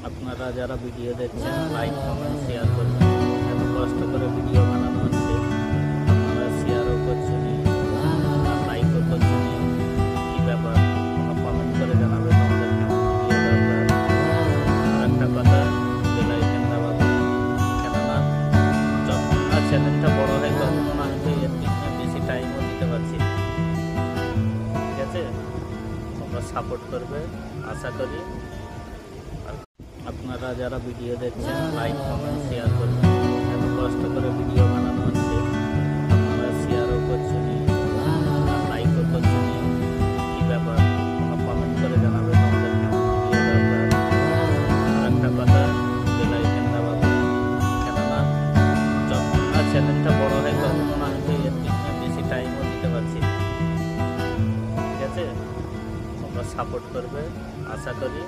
আপনারা যারা ভিডিও দেখছেন লাইক কমেন্ট শেয়ার করবেন। এত কষ্ট করে ভিডিও বানানো হচ্ছে, আপনারা শেয়ারও করছেন আর লাইকও করছেন। কী ব্যাপার? কোনো কমেন্ট করে জানাবেন আমাদের ভিডিও দরকার। আর একটা কথা, বেল আইকন দাবাবেন, কেননা যখন না চ্যানেলটা বড় হয় তখন আমি তো এর পিছনে বেশি টাইমও দিতে পারছি না। ঠিক আছে, তোমরা সাপোর্ট করবে আশা করি। আপনারা যারা ভিডিও দেখছেন লাইক কমেন্ট শেয়ার করবেন। এত কষ্ট করে ভিডিও বানানো হচ্ছে, আপনারা শেয়ারও করছেন আর লাইকও করছেন। কী ব্যাপার? কোনো কমেন্ট করে জানাবেন আমাদের ভিডিও দরকার। আর একটা কথা, বেল আইকন দাবাবেন, কেননা যখন না চ্যানেলটা বড় হয় তখন আমি তো এর পিছনে বেশি টাইমও দিতে পারছি না। ঠিক আছে, তোমরা সাপোর্ট করবে আশা করি।